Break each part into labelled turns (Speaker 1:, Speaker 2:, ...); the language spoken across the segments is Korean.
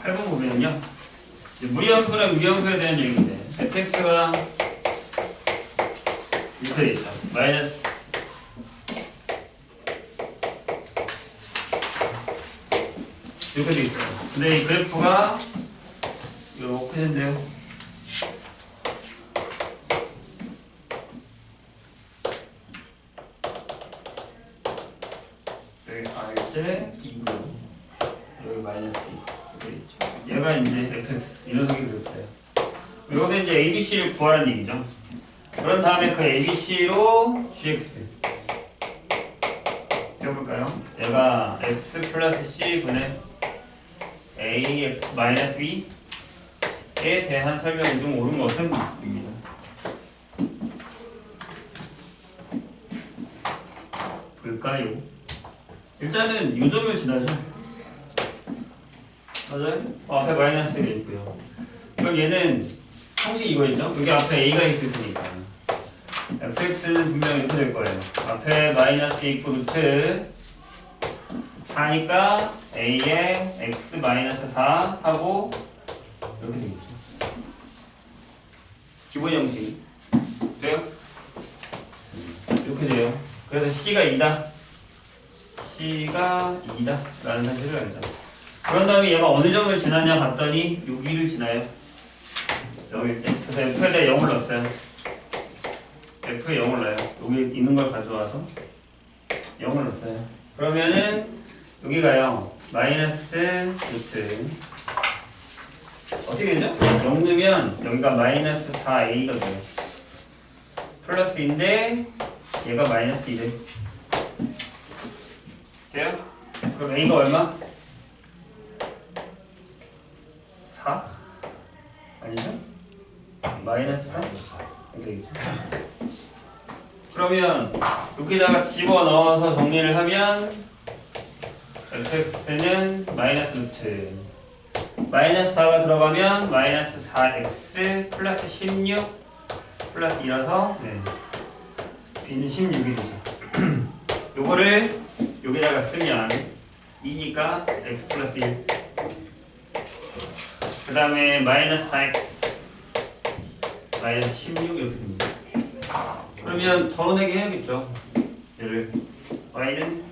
Speaker 1: 8번 보면요. 무리함수랑 유리함수에 대한 얘기인데 fx가 이렇게 돼 있죠. 마이너스 이렇게 돼 있어요. 근데 이 그래프가 이렇게 된대요. 여기 r제 2고요. 여기 마이너스 2 이렇게 있죠. 얘가 이제 fx 이 녀석이 그래프예요. 여기서 이제 abc를 구하라는 얘기죠. 그런 다음에 그 abc로 gx 해볼까요? 얘가 x 플러스 c분의 ax 마이너스 b에 대한 설명 중 옳은 것은 입니다. 볼까요? 일단은 요점을 지나죠. 맞아요? 앞에 마이너스가 있고요. 그럼 얘는 형식 이거있죠? 여기 앞에 a가 있을 테니까 fx는 분명 이렇게 될 거예요. 앞에 마이너스 있고 루트 4니까 a에 x 마이너스 4 하고 이렇게 되겠죠. 기본 형식 돼요? 이렇게 돼요. 그래서 c가 2다. c가 2다 라는 사실을 알죠. 그런 다음에 얘가 어느 점을 지나냐 봤더니 여기를 지나요. 여기 때. 그래서 f에다 0을 넣었어요. f에 0을 넣어요. 여기 있는 걸 가져와서 0을 넣었어요. 그러면은 여기가요. 마이너스 루트 어떻게 되죠? 0 넣으면 여기가 마이너스 4a가 돼요. 플러스인데 얘가 마이너스 2래. 돼요? 그럼 a가 얼마? 4? 아니죠? 마이너스 4? 이렇게 되겠죠? 그러면 여기다가 집어넣어서 정리를 하면 fx는 마이너스 루트 마이너스 4가 들어가면 마이너스 4x 플러스 16 플러스 2라서 b는 16이 되죠. 요거를 여기다가 쓰면 2니까 x 플러스 1 그 다음에 마이너스 4x 마이너스 16 이렇게 됩니다. 그러면 덜어내기 해야겠죠. 얘를 y는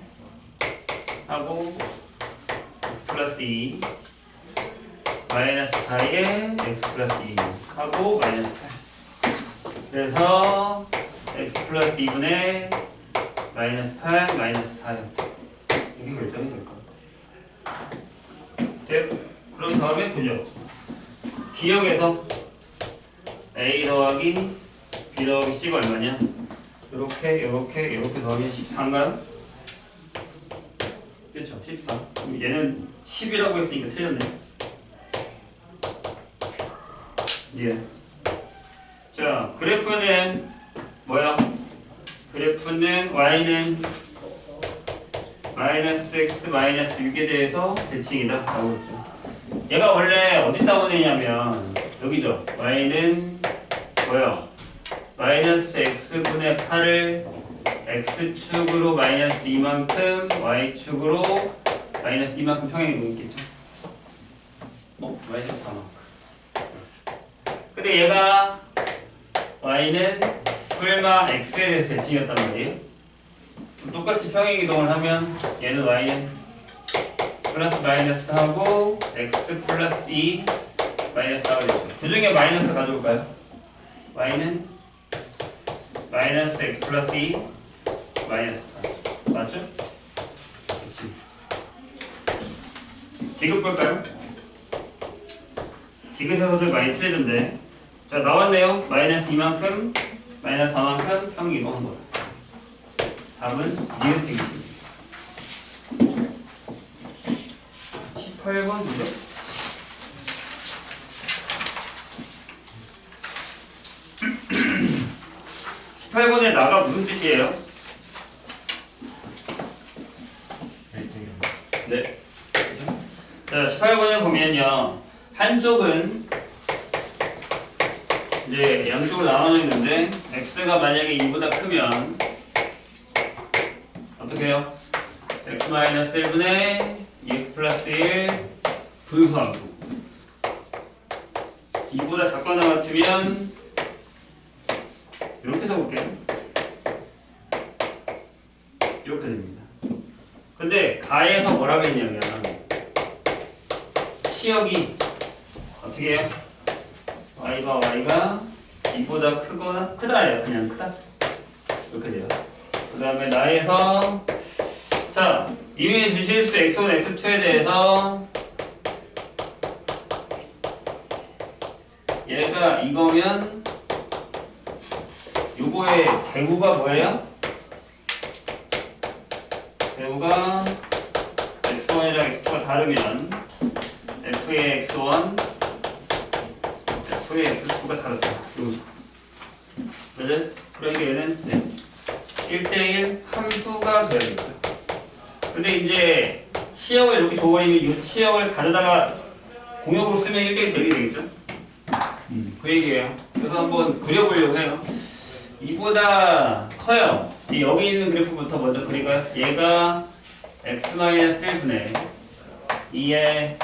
Speaker 1: 하고 x 플러스 2 마이너스 4에 x 플러스 2 하고 마이너스 8 그래서 x 플러스 2분의 마이너스 8 마이너스 4 이게 결정이 될 것 같아요. 돼요? 그럼 다음에 보죠. 기억에서 a 더하기 b 더하기 c가 얼마냐? 요렇게 더하면 14인가요? 그렇죠. 14. 얘는 10이라고 했으니까 틀렸네. 예. 자, 그래프는 뭐야? 그래프는 y는 마이너스 x 마이너스 6에 대해서 대칭이다 라고 했죠. 얘가 원래 어디다 보내냐면 여기죠. y는 뭐요? 마이너스 x분의 8을 x축으로 마이너스 2만큼 y축으로 마이너스 2만큼 평행이 놓겠죠. 마이너스 4만큼. 근데 얘가 y는 풀마 x에 대해서 대칭이었단 말이에요. 똑같이 평행 이동을 하면 얘는 y는 플러스 마이너스 하고 x 플러스 2 마이너스 4가 되죠. 그 중에 마이너스 가져올까요? y는 마이너스 x 플러스 2 마이너스 4 맞죠? 그렇지. 디귿 볼까요? 디귿에서들 많이 틀리던데. 자, 나왔네요. 마이너스 2만큼 마이너스 4만큼 평행 이동한 거다. 답은 니은 디귿입니다. 18번 보죠. 18번에 나가 무슨 뜻이에요? 네. 자, 18번에 보면요. 한쪽은 이제 양쪽으로 나눠져 있는데 x가 만약에 2보다 크면 어떻게 해요? x-1분의 2x 플러스 1 분수함수. 2보다 작거나 같으면 이렇게 써볼게요. 이렇게 됩니다. 근데 가에서 뭐라고 했냐면 치역이 어떻게 해요? y가 2보다 크거나 크다예요. 그냥 크다. 이렇게 돼요. 그 다음에 나에서 자 이미 주실 수 x1, x2에 대해서 얘가 이거면 요거의 대우가 뭐예요? 대우가 x1이랑 x2가 다르면 f의 x1, f의 x2가 다르다. 맞아요? 그러니까 얘는 1대1 함수가 돼야겠죠. 근데 이제 치역을 이렇게 줘버리면 이 치역을 가져다가 공역으로 쓰면 1대1 되게 되겠죠? 그 얘기예요. 그래서 한번 그려보려고 해요. 이보다 커요. 여기 있는 그래프부터 먼저 그릴까요? 얘가 x-1분의 2에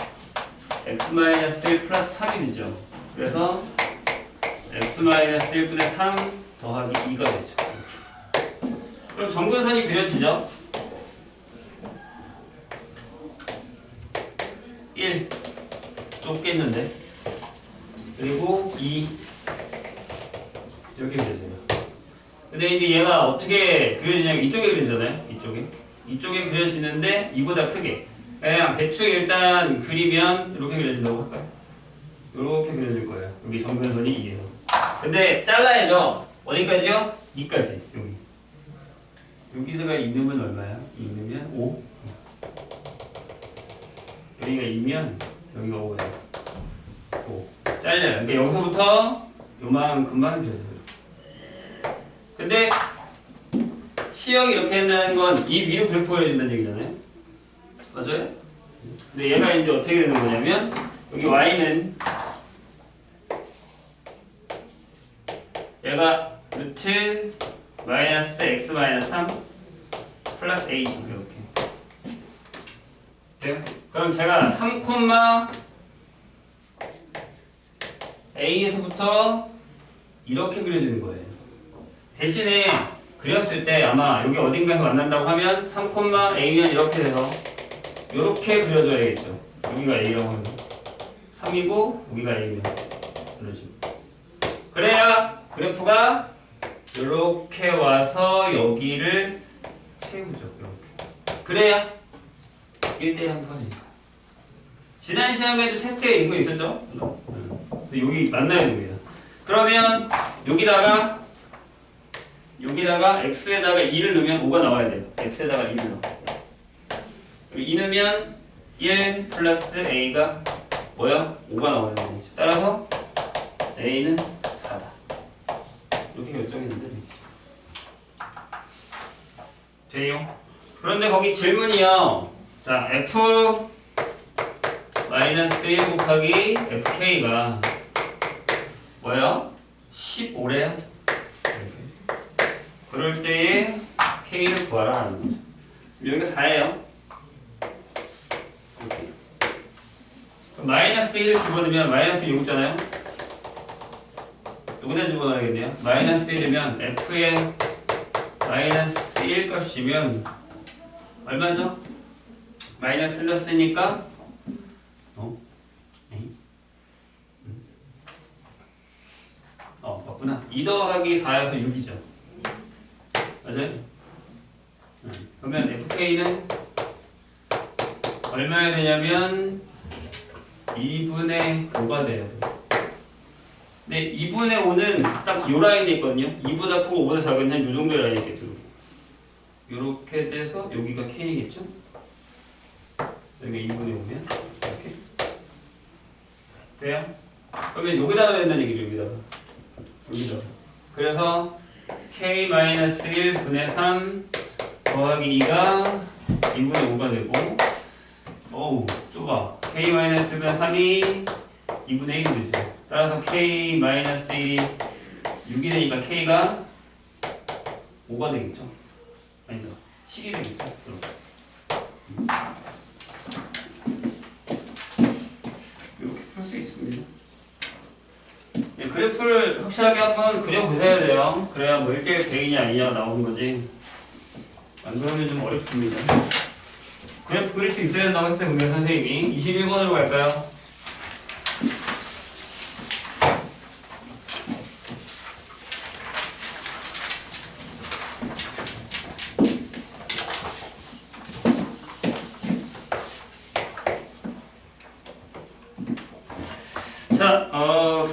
Speaker 1: x-1 플러스 3이 되죠. 그래서 x-1분의 3 더하기 2가 되죠. 그럼 점근선이 그려지죠? 1 좁겠는데 그리고 2 이렇게 그려져요. 근데 이제 얘가 어떻게 그려지냐면 이쪽에 그려지잖아요. 이쪽에 그려지는데 이보다 크게 그냥 대충 일단 그리면 이렇게 그려진다고 할까요? 이렇게 그려질 거예요. 여기 점근선이 이게요. 근데 잘라야죠. 어디까지요? 2까지 여기다가 2 넣으면 얼마야? 2 넣으면 5 여기가 2면 여기가 5예요. 5 잘려요. 그러니까 여기서부터 요만큼만 그려져요. 근데 치역이 이렇게 한다는 건 이 위로 그래프 그려진다는 얘기잖아요. 맞아요? 근데 얘가 이제 어떻게 되는 거냐면 여기 y는 얘가 루트 마이너스 x 마이너스 3 플러스 a 이렇게 돼요? 그럼 제가 3, a에서부터 이렇게 그려지는 거예요. 대신에 그렸을 때 아마 여기 어딘가에서 만난다고 하면 3,a면 이렇게 돼서 이렇게 그려줘야겠죠. 여기가 a라고 하면 3이고 여기가 a면 그러지. 그래야 그래프가 이렇게 와서 여기를 채우죠. 이렇게. 그래야 1대1 함수가 됩니다. 지난 시험에도 테스트에 이거 있었죠? 근데 여기 만나야 됩니다. 그러면 여기다가 x에다가 2를 넣으면 5가 나와야 돼요. x에다가 2를 넣어. 2 넣으면 1 플러스 a가 뭐야? 5가 나오는 거죠. 따라서 a는 4다. 이렇게 결정했는데 돼요? 그런데 거기 질문이요. 자, f 마이너스 1 곱하기 fk가 뭐야? 15래요? 그럴 때에 k를 구하라 하는 거죠. 여기가 4예요. 그럼 마이너스 1을 집어넣으면 마이너스 6잖아요. 여기다 집어넣어야겠네요. 마이너스 1이면 f의 마이너스 1 값이면 얼마죠? 마이너스 플러스니까 맞구나. 2 더하기 4여서 6이죠. 맞아요? 그러면 fk는 얼마야 되냐면 2분의 5가 돼야 돼요. 근데 2분의 5는 딱 요 라인에 있거든요. 2보다 크고 5보다 작은 한 요 정도의 라인이 있겠죠. 요렇게 돼서 여기가 k겠죠? 여기가 2분의 5면 이렇게 돼요? 그러면 여기다가 된다는 얘기죠. 여기다가. 그래서 k-1 분의 3 더하기 2가 2분의 5가 되고 어우 좁아. k-분의 3이 2분의 1이 되죠. 따라서 k-1이 6이 되니까 k가 5가 되겠죠. 아니다 7이 되겠죠. 그래프를 확실하게 한번 그려보셔야 돼요. 그래야 뭐 1대1 100이냐 아니냐 나오는 거지. 안 그러면 좀 어렵습니다. 그래프 그릴 수 있어야 된다고 했어요. 근데 선생님이 21번으로 갈까요? 자,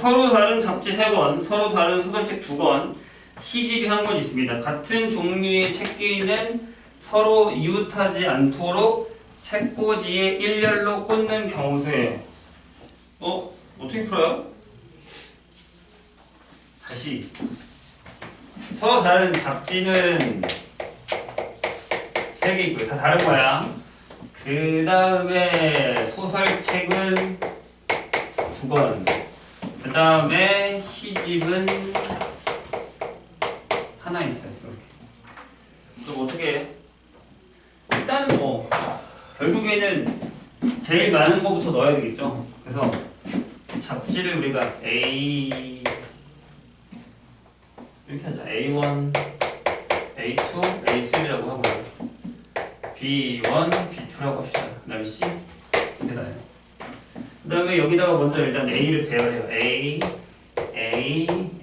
Speaker 1: 서로 다른 잡지 3권, 서로 다른 소설책 2권, 시집이 한 권 있습니다. 같은 종류의 책끼리는 서로 이웃하지 않도록 책꽂이에 일렬로 꽂는 경우수예요. 어떻게 풀어요? 다시. 서로 다른 잡지는 3개 있고요. 다 다른 거야. 그 다음에 소설책은 2권. 그 다음에 시집은 하나 있어요. 이렇게. 그럼 어떻게 해? 일단은 뭐 결국에는 제일 많은 거부터 넣어야 되겠죠. 그래서 잡지를 우리가 A 이렇게 하자. A1, A2, A3라고 하고요. B1, B2라고 합시다. 그 다음에 C 이렇게 나요. 그 다음에 여기다가 먼저 일단 A를 배열해요.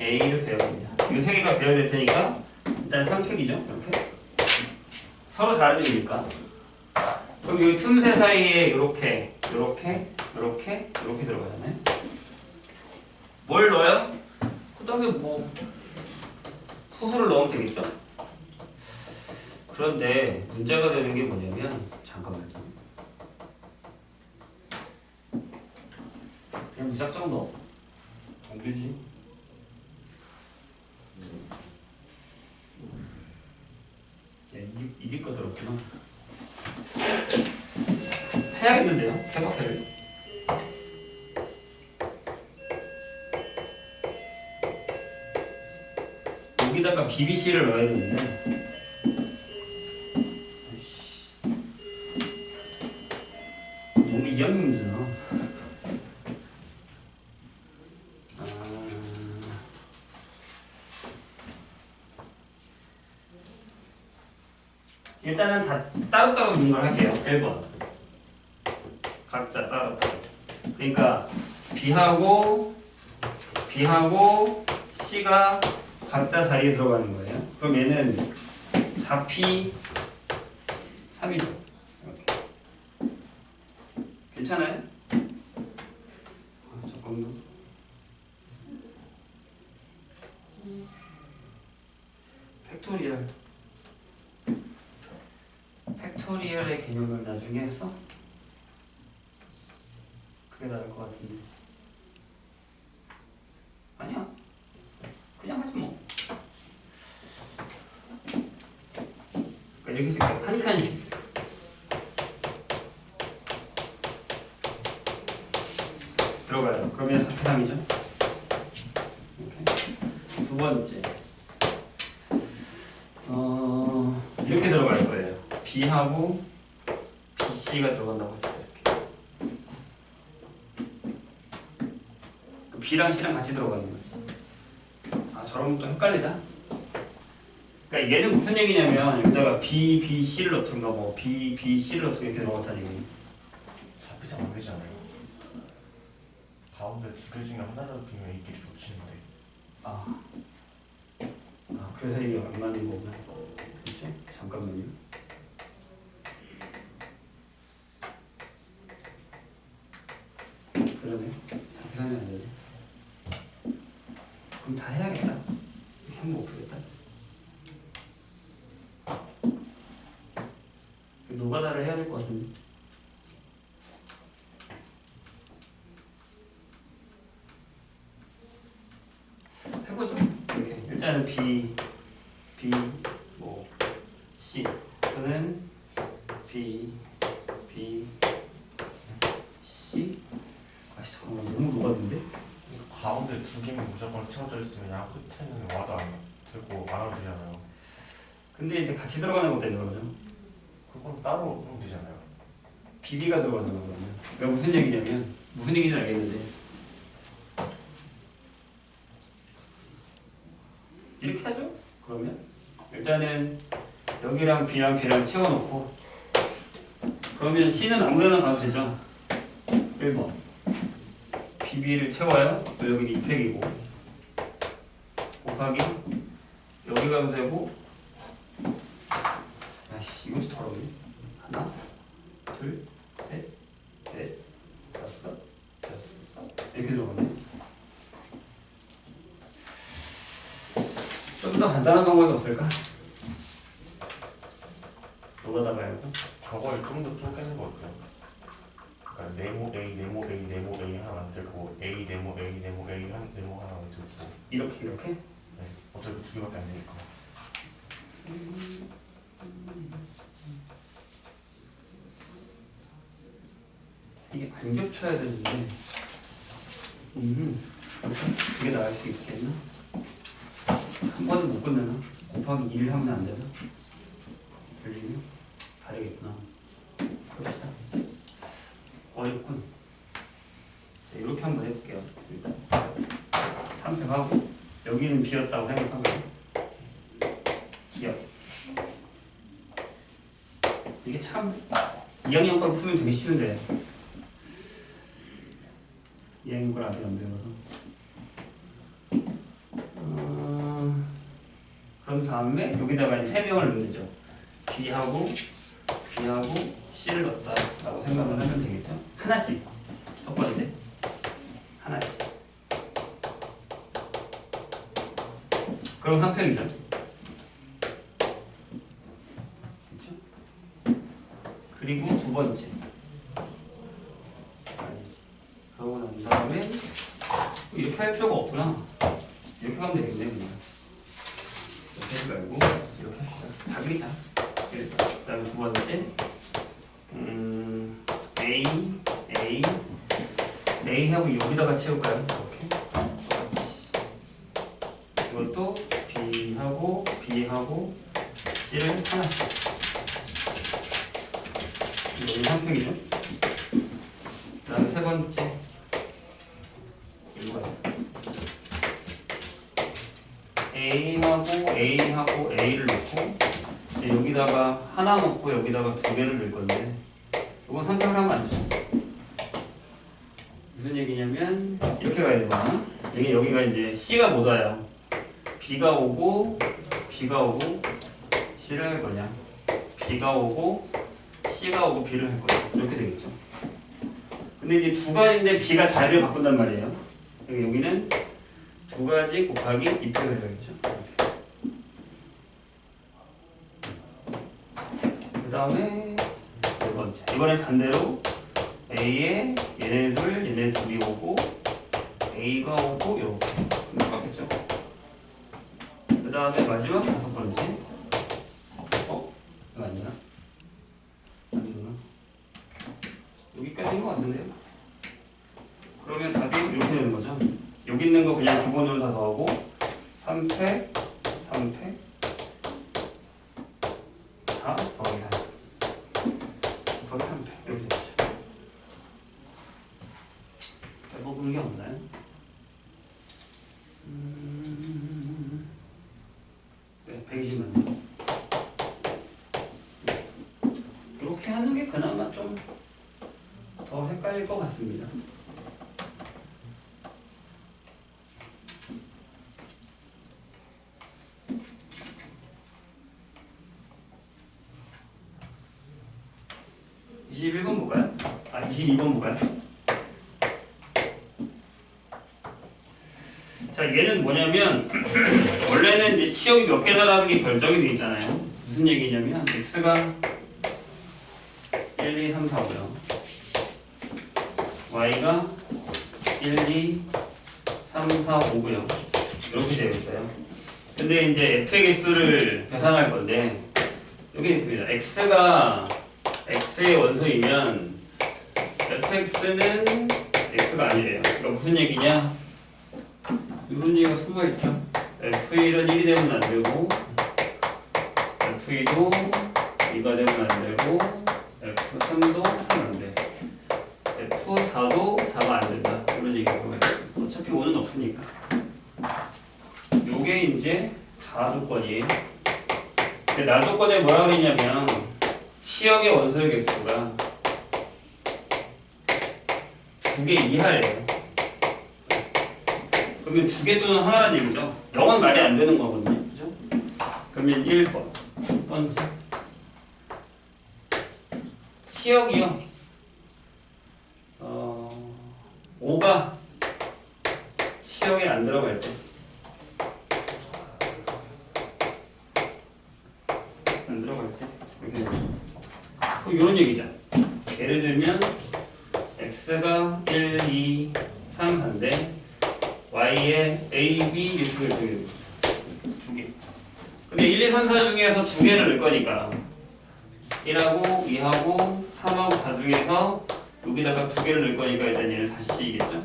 Speaker 1: A를 배열합니다. 이 3개가 배열될 테니까 일단 3팩이죠. 이렇게. 서로 다르니까. 그럼 이 틈새 사이에 이렇게 들어가잖아요. 뭘 넣어요? 그 다음에 뭐 소설을 넣으면 되겠죠? 그런데 문제가 되는 게 뭐냐면 잠깐만요. 그냥 무작정 넣어. 안 되지. 이게 거 들었구나. 해야겠는데요? 해박해를. 여기다가 BBC를 넣어야 되는데 너무 이해하기 문제잖아. 일단은 다 따로따로 분류를 할게요. 1번 각자 따로따로. 그러니까 B하고 C가 각자 자리에 들어가는 거예요. 그럼 얘는 4P 3이죠. 이렇게. 괜찮아요? 잠깐만. 팩토리얼의 개념을 나중에 했어? 그게 나을 것 같은데. 아니야. 그냥 하지 뭐. 그러니까 이렇게 쓸게요. 한 칸씩. 들어가요. 그러면 4P3이죠. 이렇게. 두 번째. 이렇게 들어갈 거예요. B하고 BC가 들어간다고 했어요. B랑 C랑 같이 들어가는 거지. 저러면 또 헷갈리다. 그러니까 얘는 무슨 얘기냐면 여기다가 B, B, C를 넣든가 뭐 B, B, C를 넣든가 이렇게 넣었다는 얘기.
Speaker 2: 잡히상 안 되잖아요. 가운데 2개 중에 하나라도 비면 A끼리 겹치는데.
Speaker 1: 그래서 이게 안 맞는 거구나. 그렇지? 잠깐만요. 그러네. 잡히상이 안 되네. 그럼 다 해야겠다. 이렇게 하면 못 풀겠다. 노가다를 해야 될 것 같은데. 해보죠. 이렇게 일단은 B, 뭐 C. 저는 B, C. 잠깐만 너무 녹았는데?
Speaker 2: 가운데 2개면 무조건 채워져 있으면 양 끝에는 와도 안 되고 안 와도 되잖아요.
Speaker 1: 근데 이제 같이 들어가는 것도 있는 거죠.
Speaker 2: 그건 따로 하면 되잖아요.
Speaker 1: BB가 들어가잖아 그러면. 그러니까 무슨 얘기냐면 무슨 얘기인지 알겠는데 일단은 여기랑 B랑 B랑 채워놓고 그러면 C는 아무데나 가도 되죠. 1번 BB를 채워요. 여기는 2팩이고 곱하기 여기 가도 되고 아이씨 이것도 더럽네. 하나 둘 셋 넷 다섯 여섯 이렇게 들어가네. 좀 더 간단한 방법이 없을까? 노가다 말고
Speaker 2: 저걸 좀 더 쪼개는 거 어때요? 그러니까 네모 A, 네모 A, 네모 A 하나 만들고 A, 네모 A, 네모 A, 네모 하나 만들고
Speaker 1: 이렇게
Speaker 2: 네. 어차피 두 개밖에 안 되니까
Speaker 1: 이게 안 겹쳐야 되는데 이게 나을 수 있겠나? 한 번은 못 끝내나? 곱하기 1을 하면 안 되나? 열리면 다르겠구나. 봅시다. 어렵군. 자, 이렇게 한번 해볼게요. 일단 3팩하고 여기는 비었다고 생각하면 기억. 이게 참 2학년까지 풀면 되게 쉬운데 2학년 걸 아직 안 배워서 그런 다음에 여기다가 이제 3명을 넣는죠. B하고 C를 넣었다라고 생각을 하면 되겠죠. 하나씩. 첫 번째 하나씩. 그럼 3팩이죠. 그렇죠? 그리고 두 번째. 그러고 난 다음에 이렇게 할 필요가 없구나. 이렇게 하면 되겠네 그냥. 이렇게 하지 말고 이렇게 합시다. 다 그리자. 그 다음에 두 번째 A하고 여기다가 채울까요? 이렇게 똑같이. 이것도 B하고 C를 하나씩. 여기 3팩이죠. 그 다음에 세 번째 이거요. A하고 A를 넣고 여기다가 하나 넣고 여기다가 두 개를 넣을 건데 이건 선택을 하면 안 되죠. 무슨 얘기냐면 이렇게 가야 되나? 여기가 이제 C가 못 와요. B가 오고 C를 할 거냐? B가 오고 C가 오고 B를 할 거냐? 이렇게 되겠죠. 근데 이제 두 가지인데 B가 자리를 바꾼단 말이에요. 여기는 두 가지 곱하기 2팩을 해야겠죠. 그 다음에 네 번째. 이번엔 반대로 A에 얘네 둘이 오고 A가 오고 이렇게 똑같겠죠. 그 다음에 마지막 다섯 번째. 이거 아니야? 아니구나. 여기까지인 것 같은데요. 그러면 답이 이렇게 되는 거죠. 여기 있는 거 그냥 기본으로 다 더하고 3팩 4 더하기 4 더하기 3팩 이렇게 되죠. 빼먹은 게 없나요? 네, 120만. 이렇게 하는 게 그나마 좀 더 헷갈릴 것 같습니다. 볼까요? 22번 볼까요? 자, 얘는 뭐냐면 원래는 이제 치역이 몇 개다라는 게 결정이 되어 있잖아요. 무슨 얘기냐면 x가 1, 2, 3, 4고요. y가 1, 2, 3, 4, 5고요. 이렇게 되어 있어요. 근데 이제 f의 개수를 계산할 건데 여기 있습니다. x가 x의 원소이면 fx는 x가 아니래요. 그러니까 무슨 얘기냐? 이런 얘기가 숨어있죠. f1은 1이 되면 안 되고 f2도 2가 되면 안 되고 f3도 3 안 돼. f4도 4가 안 된다. 이런 얘기가 숨어있어요. 어차피 5는 없으니까. 요게 이제 다 조건이에요. 나조건에 뭐라 그랬냐면 치역의 원소의 개수가 2개 이하래요. 그러면 2개 또는 하나라는 얘기죠. 0은 말이 안 되는 거거든요. 그죠? 그러면 1번. 첫 번째. 치역이요. 5가 치역에 안 들어갈 때. 안 들어갈 때. 이렇게. 그럼 이런 얘기죠. 예를 들면 x가 1, 2, 3 한데 y에 a, b 이렇게 2개. 근데 1, 2, 3, 4 중에서 2개를 넣을 거니까 1하고 2하고 3하고 4 중에서 여기다가 2개를 넣을 거니까 일단 얘는 4C겠죠?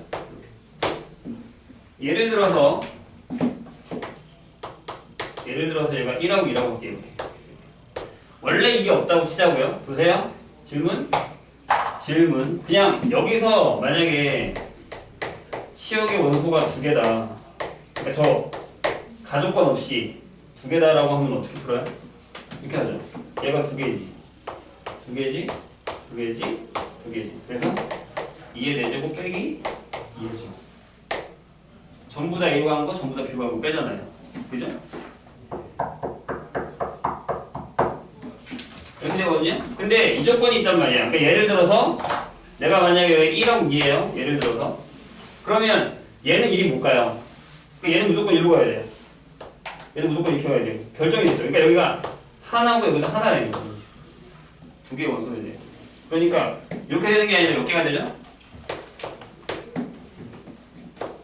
Speaker 1: 예를 들어서 얘가 1하고 2라고 할게요. 이렇게. 원래 이게 없다고 치자고요. 보세요. 질문. 그냥 여기서 만약에 치역의 원소가 2개다. 그러니까 저 가족권 없이 2개다라고 하면 어떻게 풀어요? 이렇게 하죠. 얘가 2개지. 2개지. 그래서 2의 4제곱 빼기 2의 제곱. 전부 다 A로 한 거, 전부 다 B로 한 거 빼잖아요. 그죠? 이렇게 되거든요? 근데 이 조건이 있단 말이야. 그러니까 예를 들어서 내가 만약에 여기 1하고 2예요. 예를 들어서. 그러면 얘는 이리 못 가요. 그러니까 얘는 무조건 이리로 가야 돼요. 얘는 무조건 이렇게 가야 돼요. 결정이 됐죠. 그러니까 여기가 하나고 여기도 하나라는 거죠. 2개의 원소에 돼요. 그러니까 이렇게 되는 게 아니라 몇 개가 되죠?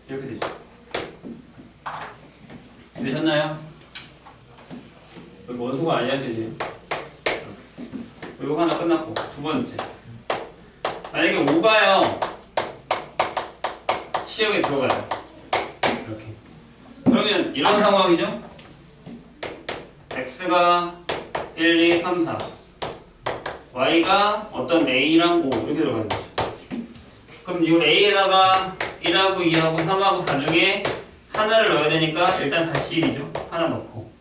Speaker 1: 이렇게 되죠. 되셨나요? 여기 원소가 아니야 되지. 이거 하나 끝났고 두 번째. 만약에 5가요. 치역에 들어가요. 이렇게. 그러면 이런 상황이죠. x가 1, 2, 3, 4. y가 어떤 a랑 5 이렇게 들어가는 거죠. 그럼 이 a에다가 1하고 2하고 3하고 4 중에 하나를 넣어야 되니까 일단 4C1이죠. 하나 넣고.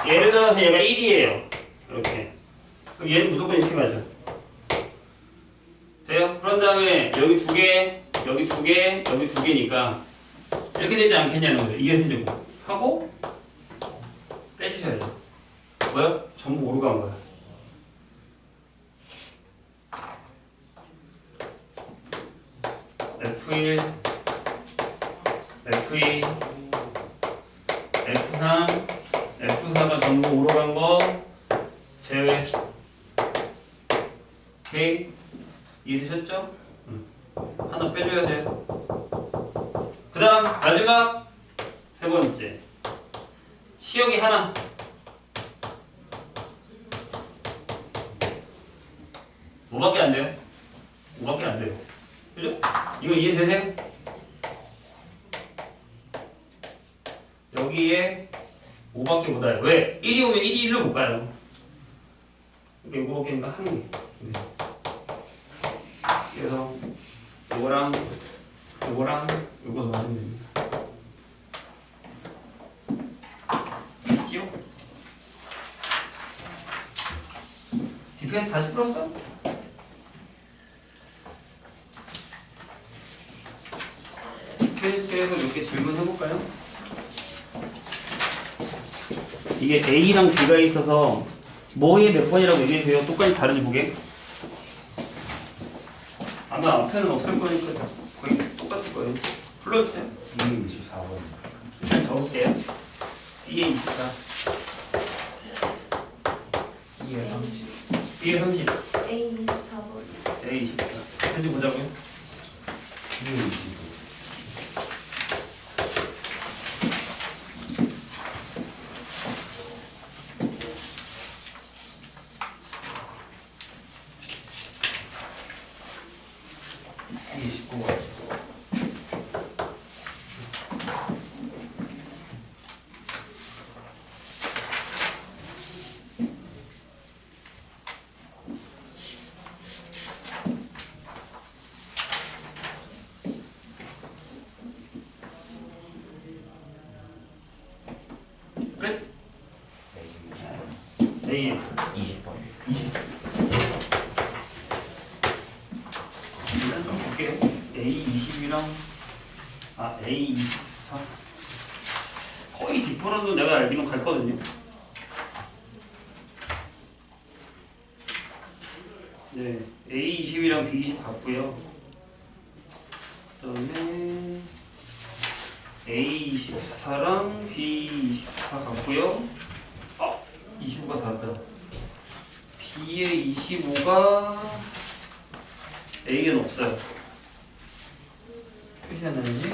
Speaker 1: 예를 들어서 얘가 1이에요. 이렇게. 그럼 얘는 무조건 이렇게 가죠. 돼요? 그런 다음에 여기 2개, 여기 2개, 여기 2개니까 이렇게 되지 않겠냐는 거죠. 이게 생기고 하고 빼주셔야죠. 뭐야? 전부 오로 간 거야. F1, F2, F3, F4가 전부 오로 간 거 제외. 오케이? 이해되셨죠? 하나 빼줘야 돼요. 그 다음 마지막 세 번째. 치역이 하나. 뭐밖에 안 돼요? 5밖에 안 돼요. 그죠? 이거 이해되세요? 여기에 5밖에 못 와요. 왜? 1이 오면 1이 1로 못 가요. 그러니까 이거 밖에니까 한 개. 그래서 요거랑 요거 넣으면 됩니다. 있지요? 디펜스 다시 풀었어? 디펜스에서 몇 개 질문 해볼까요? 이게 A랑 B가 있어서 뭐에 몇 번이라고 얘기해주세요. 똑같이 다른지 보게. 아마 앞에는 없을 거니까 거의 똑같을 거예요. 불러주세요.
Speaker 2: B의 24번.
Speaker 1: 일단 적을게요. B에 24. B에 30. B에 30.
Speaker 3: A 24번.
Speaker 1: A 24. 해지 보자고요.
Speaker 2: B의 25. B의 19번.
Speaker 1: 끝.
Speaker 2: 네,
Speaker 1: A
Speaker 2: 20번.
Speaker 1: 20. 일단 좀 볼게요. A 20이랑 A 24. 거의 뒷부분도 내가 알기로는 같거든요. 네, A 20이랑 B 20 같고요. 그다음에 A 24랑 B 24 같고요. 25가 다르다. B의 25가 A에는 없어요. 표시 안 나는지?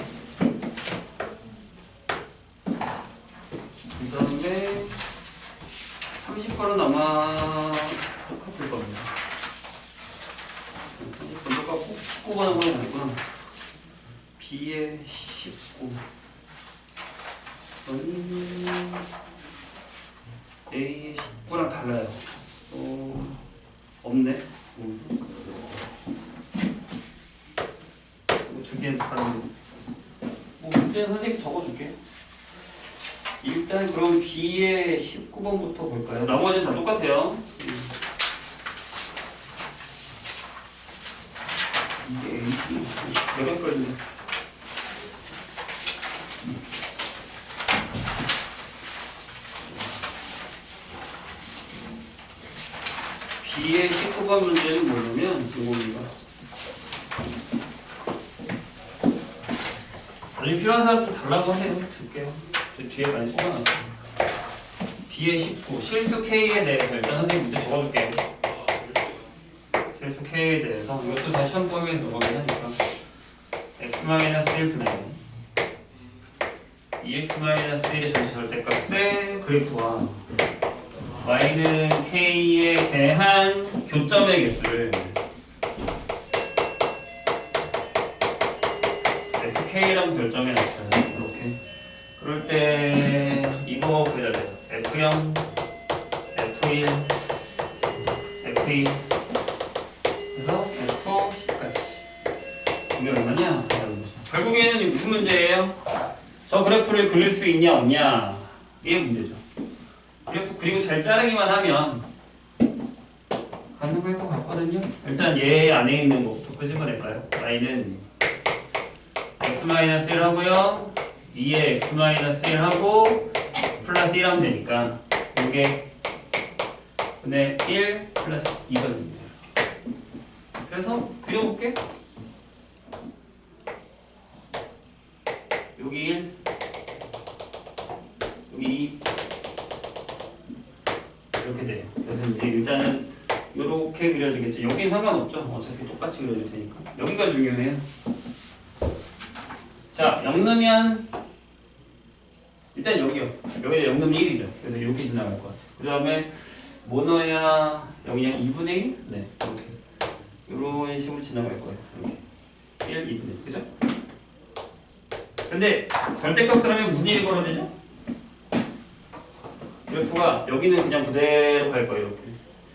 Speaker 1: 그 다음에 30번은 아마 똑같을 겁니다. 30번 똑같고 19번은 거의 다르구나. B의 19. A의 19랑 달라요. 없네. 두 개는 다른데. 문제는 선생님 적어줄게. 일단 그럼 B의 19번부터 볼까요? 나머지는 다 똑같아요. 이게 A지. 몇 개까지? B의 19번 문제는 뭐냐면 이겁니다. 나중에 필요한 사람 좀 달라고 해요. 줄게요. 저 뒤에 많이 뽑아놨어요. B의 19 실수 K에 대해서 일단 선생님 문제 적어줄게요. 실수 K에 대해서 이것도 다시 시험 범위에 들어가긴 하니까 x-1 플레이 2x-1의 전체 절대값의 그래프와 y는 k에 대한 교점의 개수를 fk라고 결정해 놨어요. 이렇게. 그럴 때 이거 그려야 돼요. f0, f1, f2 그래서 f10까지. 이게 얼마냐? 결국에는 이게 무슨 문제예요? 저 그래프를 그릴 수 있냐 없냐? 이게 문제죠. 그래프 그리고 잘 자르기만 하면 가능할 것 같거든요. 일단 얘 안에 있는 것부터 끄집어낼까요? y는 x-1 하고요. 2에 x-1 하고 플러스 1 하면 되니까 이게 분의 1 플러스 2거든요. 그래서 그려볼게. 여기 1 여기 2 이렇게 돼요. 그래서 이제 일단은 이렇게 그려지겠죠. 여기는 상관없죠. 어차피 똑같이 그려질 테니까. 여기가 중요해요. 자, 0 넣으면 일단 여기요. 여기가 0 넣으면 1이죠. 그래서 이렇게 지나갈 것 같아요. 그 다음에 뭐 넣어야 0이냐? 2분의 1? 네, 이렇게. 이런 식으로 지나갈 거예요. 이렇게. 1, 2분의 1. 그죠? 근데 절대값을 하면 무슨 일이 벌어지죠? 그래프가 여기는 그냥 그대로 갈 거예요. 이렇게.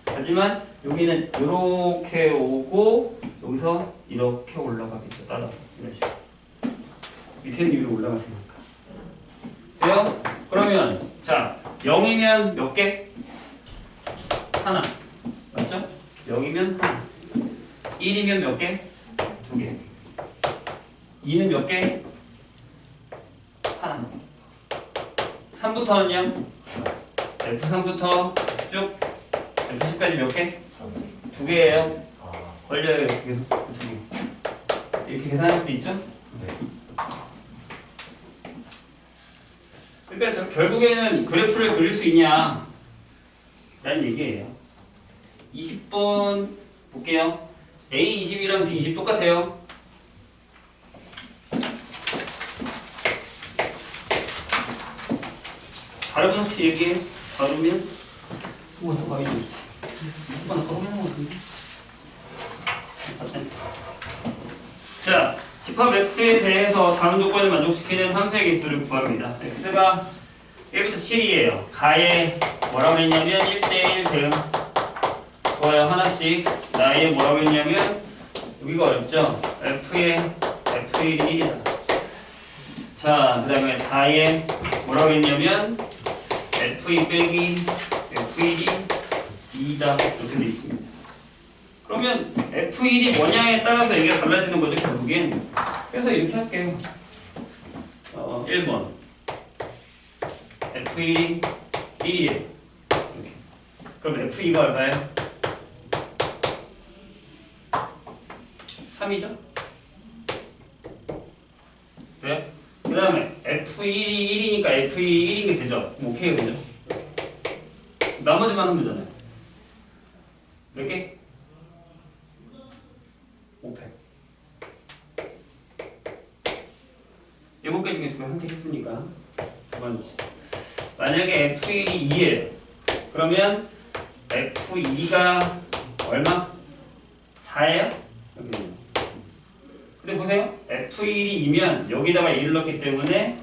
Speaker 1: 하지만 여기는 이렇게 오고 여기서 이렇게 올라가겠죠. 따라 이런 식으로. 밑에는 위로 올라갔으니까. 돼요? 그러면 자 0이면 몇 개? 하나. 맞죠? 0이면 하나. 1이면 몇 개? 두 개. 2는 몇 개? 하나. 3부터는요? F3부터 쭉 F10까지 몇 개? 두 개예요. 걸려요. 계속 두 개. 이렇게 계산할 수 있죠? 그러니까 결국에는 그래프를 그릴 수 있냐 라는 얘기예요. 20번 볼게요. A20이랑 B20 똑같아요. 다르면 혹시 얘기해? 다르면? 뭐 더 많이 있지. 20번 아까 확인한 것 같은데? 자, 집합 x에 대해서 다음 조건을 만족시키는 함수의 개수를 구합니다. x가 1부터 7이에요. 가에 뭐라고 했냐면 1대1 대응. 좋아요. 하나씩. 나에 뭐라고 했냐면 여기가 어렵죠? f의 f1이 1이다. 자, 그 다음에 다에 뭐라고 했냐면 f2 빼기 f1이 2다 이렇게 돼 있습니다. 그러면 F1이 뭐냐에 따라서 이게 달라지는 거죠 결국엔. 그래서 이렇게 할게요. 1번 F1이 1이에요. 이렇게. 그럼 F2가 얼마예요? 3이죠? 네? 그 다음에 F1이 1이니까 F2이 1인 게 되죠? 오케이가 되죠? 나머지만 하면 되잖아요. 몇 개? 500. 7개 중에 선택했으니까 두 번째. 만약에 F1이 2예요. 그러면 F2가 얼마? 4예요? 여기. 근데 보세요. F1이 2면 여기다가 1을 넣기 때문에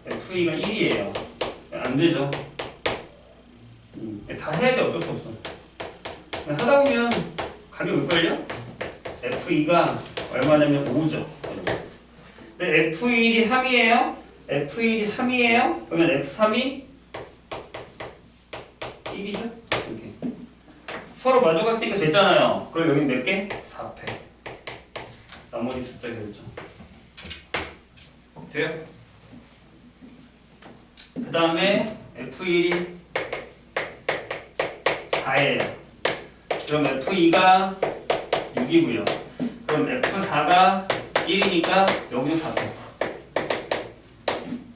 Speaker 1: F2가 1이에요. 안 되죠. 다 해야 돼. 어쩔 수 없어. 하다 보면 감이 올걸요? F2가 얼마냐면 5죠. 근데 F1이 3이에요? F1이 3이에요? 그러면 F3이 1이죠? 이렇게. 서로 마주갔으니까 됐잖아요. 그럼 여기 몇 개? 4패. 나머지 숫자 결정. 돼요? 그 다음에 F1이 4예요. 그럼 F2가 6이고요. 그럼 F4가 1이니까 여기도 4패.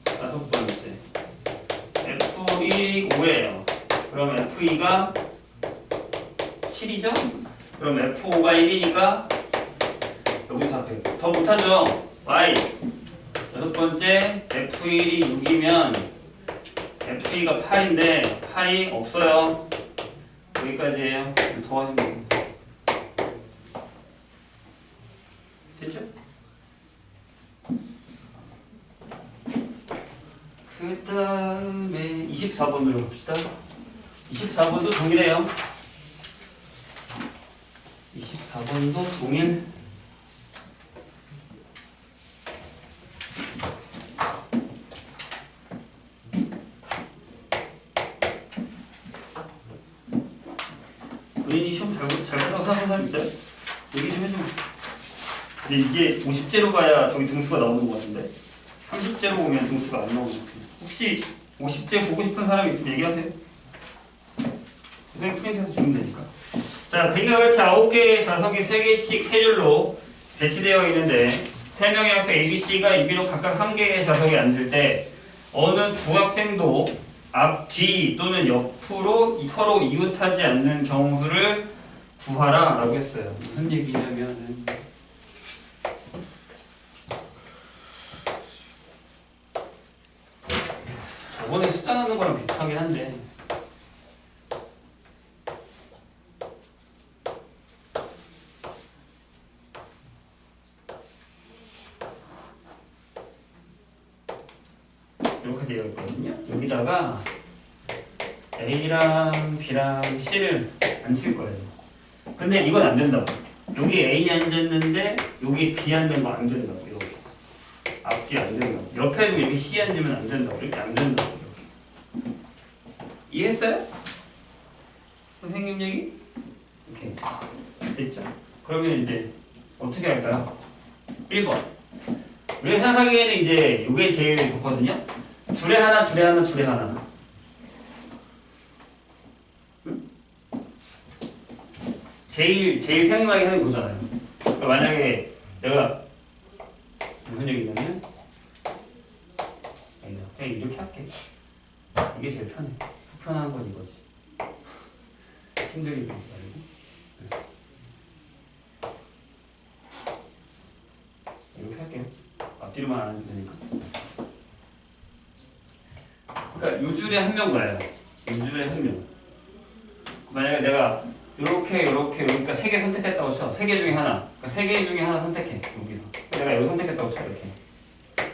Speaker 1: 다섯 번째. F1이 5예요. 그럼 F2가 7이죠? 그럼 F5가 1이니까 여기 4패. 더 못하죠? Y. 여섯 번째. F1이 6이면 F2가 8인데 8이 없어요. 여기까지예요. 더 하시면 돼요. 됐죠? 그 다음에 24번 눌러봅시다. 24번도 동일해요. 24번도 동일. 본인이 시험 잘 보다고 생각하는 사람 있어요? 얘기 좀 해줘. 근데 이게 50제로 가야 저기 등수가 나오는 것 같은데 30제로 보면 등수가 안 나오는 것 같아요. 혹시 50제 보고 싶은 사람이 있으면 얘기하세요. 선생님 프린트해서 주면 되니까. 자, 배경같이 9개의 좌석이 3개씩 3줄로 배치되어 있는데 3명의 학생 ABC가 이비로 각각 1개의 좌석에 앉을 때 어느 두 학생도 앞, 뒤 또는 옆으로 서로 이웃하지 않는 경우를 구하라 라고 했어요. 무슨 얘기냐면은 저번에 숫자 넣는 거랑 비슷하긴 한데 이렇게 되어 있거든요. 여기다가 A랑 B랑 C를 앉힐 거예요. 근데 이건 안 된다고. 여기 A 앉았는데 여기 B 앉은 거 안 된다고. 여기 앞뒤 안 된다고. 옆에도 이렇게 C 앉으면 안 된다고. 이렇게 안 된다고. 이렇게. 이해했어요? 선생님 얘기? 오케이. 됐죠? 그러면 이제 어떻게 할까요? 1번. 우리가 생각하기에는 이제 이게 제일 좋거든요. 줄에 하나, 줄에 하나, 줄에 하나. 응? 제일 생각나게 하는 거잖아요. 그러니까 만약에 내가 무슨 얘기 있냐면 그냥 이렇게 할게. 이게 제일 편해. 편한 건 이거지. 힘들게 그러지 말고. 이렇게 할게요. 앞뒤로만 안 하면 되니까. 그러니까 요 줄에 한 명 가요. 요 줄에 한 명. 만약에 내가 요렇게 그러니까 3개 선택했다고 쳐. 3개 중에 하나. 그러니까 3개 중에 하나 선택해. 여기서. 내가 여기 선택했다고 쳐. 이렇게.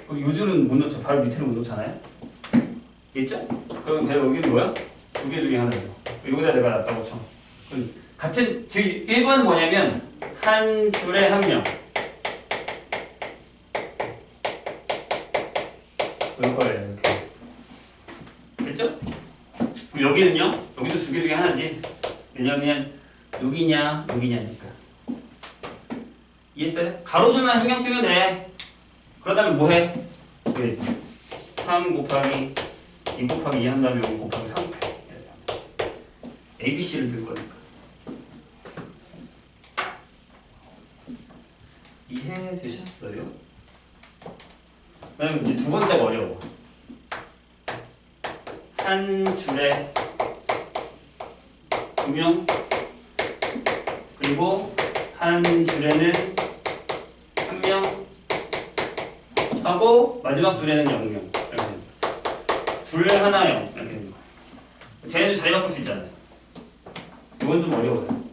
Speaker 1: 그럼 요 줄은 못 넣죠. 바로 밑으로 못 넣잖아요. 있죠? 그럼 내가 여기는 뭐야? 2개 중에 하나예요. 여기다 내가 놨다고 쳐. 같은 즉 1번은 뭐냐면 한 줄에 한 명. 이거예요. 이렇게. 됐죠? 그럼 여기는요? 여기도 2개 중에 하나지. 왜냐면 여기냐 여기냐니까. 이해했어요? 가로줄만 신경 쓰면 돼. 그러다면 뭐해? 3 곱하기 2 곱하기 2 한 다음에 5 곱하기 3 ABC를 들 거니까. 이해되셨어요? 그 다음에 이제 두 번째가 어려워. 한 줄에 2명 그리고 한 줄에는 1명 하고 마지막 줄에는 0명 이렇게 됩니다. 둘 하나 0 이렇게 되는 거예요. 쟤네도 자리 바꿀 수 있잖아요. 이건 좀 어려워요.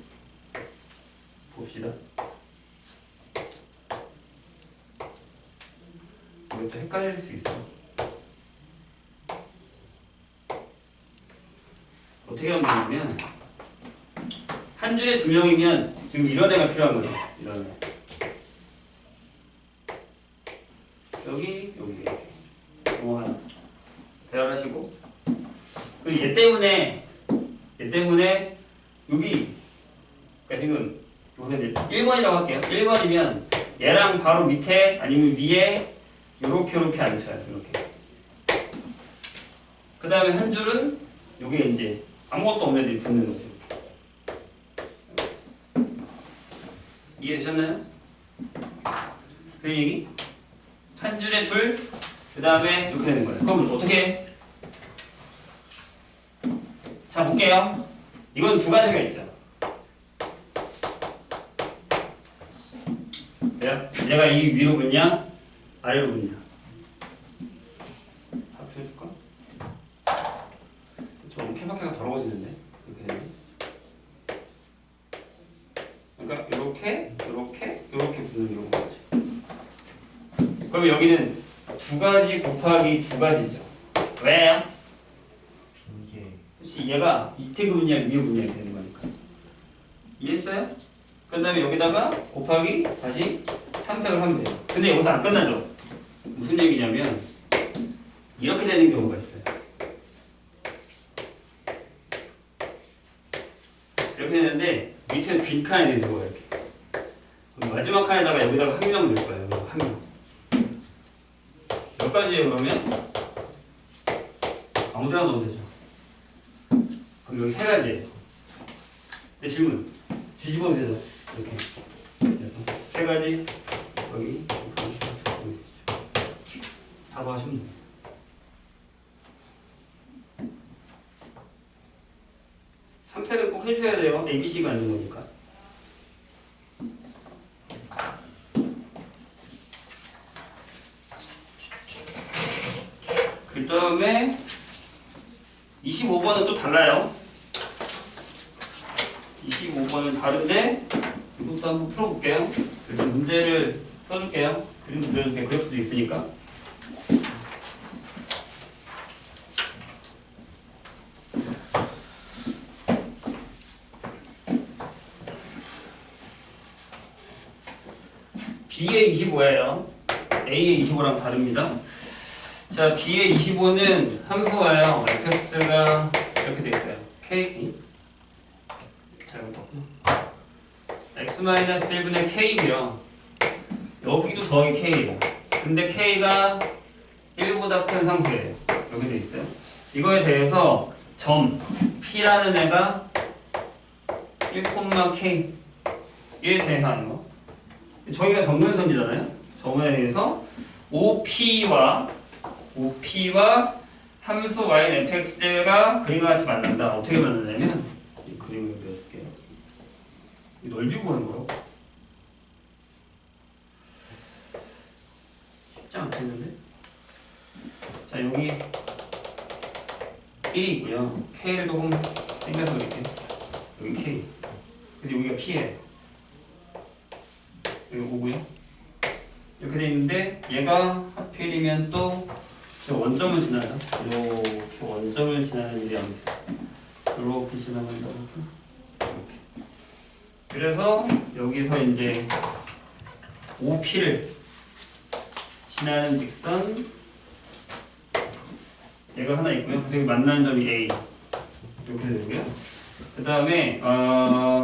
Speaker 1: 봅시다. 이것도 헷갈릴 수 있어. 어떻게 하면 되냐면 한 줄에 2명이면 지금 이런 애가 필요한 거죠. 이런 애. 여기 이거 하나 배열하시고 그리고 얘 때문에 여기 그러니까 지금 여기서 1번이라고 할게요. 1번이면 얘랑 바로 밑에 아니면 위에 요렇게 앉혀요. 이렇게. 그 다음에 한 줄은 요게 이제 아무것도 없는 애들이 붙는 거죠. 이해되셨나요? 그 얘기? 한 줄에 줄, 그 다음에 이렇게 되는 거예요. 그럼 어떻게 해? 자, 볼게요. 이건 두 가지가 있죠. 돼요? 얘가 이 위로 붙냐? 아래로 붙냐? 합쳐줄까? 좀 케바케가 더러워지는데? 이렇게 되면. 그러니까 이렇게 붙는 거지. 그럼 여기는 두 가지 곱하기 두 가지죠. 왜요?
Speaker 2: 이게
Speaker 1: 혹시 얘가 밑에 분야 위에 분야 되는 거니까. 이해했어요? 그 다음에 여기다가 곱하기 다시 3팩을 하면 돼요. 근데 여기서 안 끝나죠? 무슨 얘기냐면 이렇게 되는 경우가 있어요. 이렇게 되는데 밑에는 빈 칸이 되는 거예요. 이렇게. 마지막 칸에다가 여기다가 한 명을 넣을 거예요. 한 명. 몇 가지예요 그러면? 아무데나 넣으면 되죠. 그럼 여기 세 가지예요. 내 질문. 뒤집어도 되죠. 이렇게. 세 가지. 여기. 다 하시면 돼요. 삼팩을 꼭 해줘야 돼요. ABC가 있는 거니까. 그 다음에 25번은 또 달라요. 25번은 다른데 이것도 한번 풀어볼게요. 그래서 문제를 써줄게요. 그림 그려줄게. 그래프도 있으니까. B의 25예요. A의 25랑 다릅니다. 자, B의 25는 함수가요. fx가 이렇게 돼 있어요. k 잘못했구나. x-1분의 k고요. 여기도 더하기 k예요. 근데 k가 1보다 큰 상수예요. 여기 돼 있어요. 이거에 대해서 점 P라는 애가 1,k 에 대한 거. 저희가 정면선이잖아요. 점에 대해서 OP와 함수 y는 fx가 그림과 같이 만난다. 어떻게 만나냐면 이 그림을 그려줄게요. 이 넓이 구하는 거라고. 쉽지 않겠는데? 자, 여기 1이 있고요. k를 조금 당겨서 그릴게요. 여기 k. 그래서 여기가 p예요. 여기 5고요. 이렇게 돼 있는데 얘가 하필이면 또 원점을 지나죠. 이렇게 원점을 지나는 일이 아니죠. 이렇게 지나간다고 이렇게. 그래서 여기서 이제 OP를 지나는 직선 얘가 하나 있고요. 그래서 여기 만나는 점이 A 이렇게 되고요. 그 다음에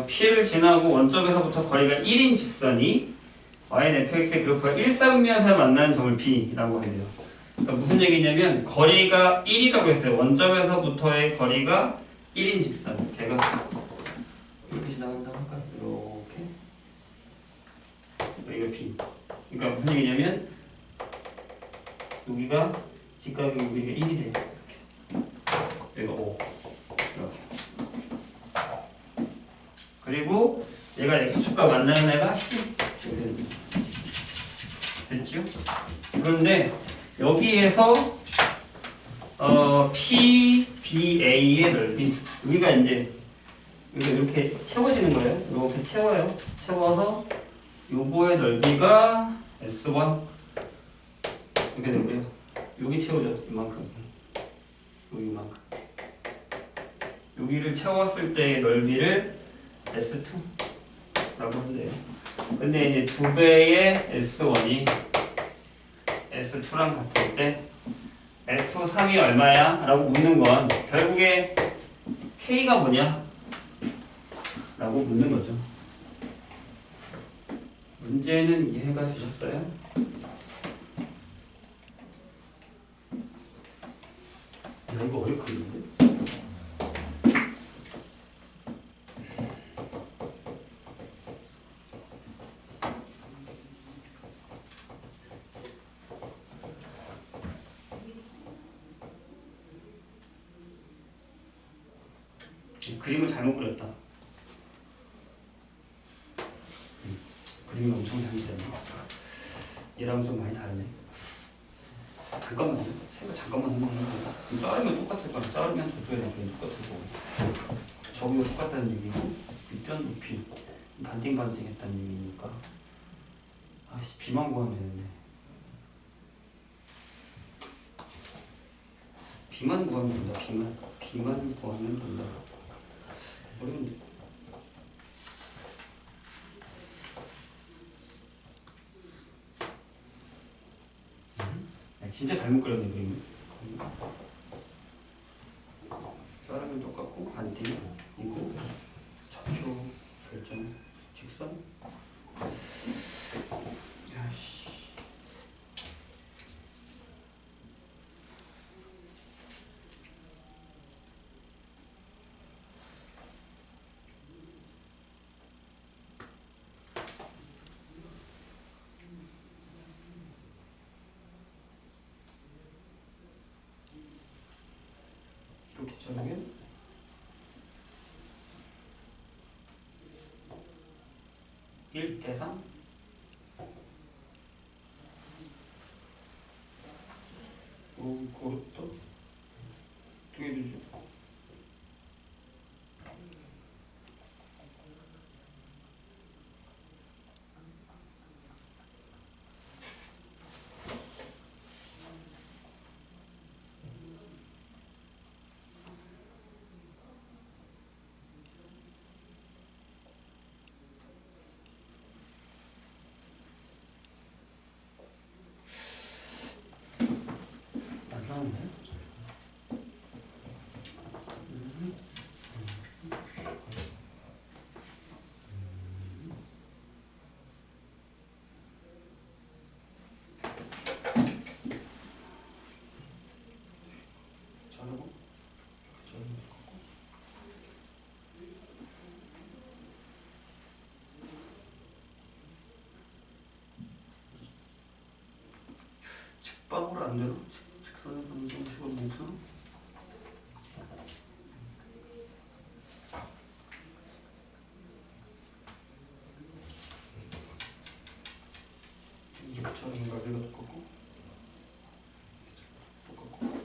Speaker 1: P를 지나고 원점에서부터 거리가 1인 직선이 YNFX의 그래프가 일삼면에서 만나는 점을 B라고 해요. 그러니까 무슨 얘기냐면 거리가 1이라고 했어요. 원점에서부터의 거리가 1인 직선. 걔가 이렇게 지나간다고 할까요? 이렇게. 여기가 B. 그러니까 무슨 얘기냐면 여기가 직각이 여기가 1이래요. 여기가 5. 이렇게. 그리고 얘가 X축과 만나는 애가 C. 됐죠? 그런데 여기에서 PBA의 넓이 여기가 이제 이렇게 채워지는 거예요. 이렇게 채워요. 채워서 요거의 넓이가 S1 이렇게 되고요. 여기 채워져 이만큼. 여기만큼. 여기를 채웠을 때의 넓이를 S2라고 한대요. 근데 이제 2배의 S1이 S2랑 같을 때 F3이 얼마야? 라고 묻는 건 결국에 K가 뭐냐? 라고 묻는 거죠. 문제는 이해가 되셨어요? 야, 이거 어렵겠는데? 그림을 잘못 그렸다. 그림이 엄청 잘못됐네. 얘랑 좀 많이 다르네. 잠깐만요. 잠깐만 한번 해보자. 자르면 똑같을 거야. 자르면 저쪽에 나중에 똑같을 거고. 저기가 똑같다는 얘기고 밑변 높이 반띵반띵 했다는 얘기니까 아씨 비만 구하면 되는데 비만 구하면 된다. 비만 구하면 된다. 어려운데. 진짜 잘못 그렸네 그림. 자르면 똑같고 반띵 이거 좌표 결정 직선. 야씨. 이렇게 자르면 1대3 그것도 두 개 주죠. 안 나오네. 자르고 자르면 될 거고. 직방으로 안 되나? 직선에 보는 정식으로 못하나? 이렇게처럼 가비가 똑같고 똑같고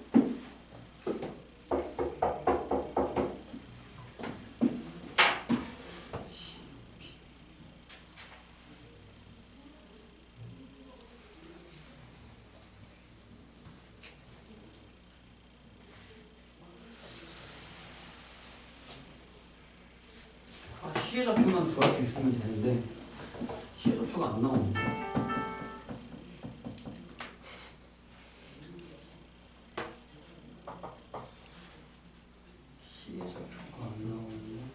Speaker 1: 시의 좌표만 구할 수 있으면 되는데 시의 좌표가 안 나오는데. 시의 좌표가 안 나오는데.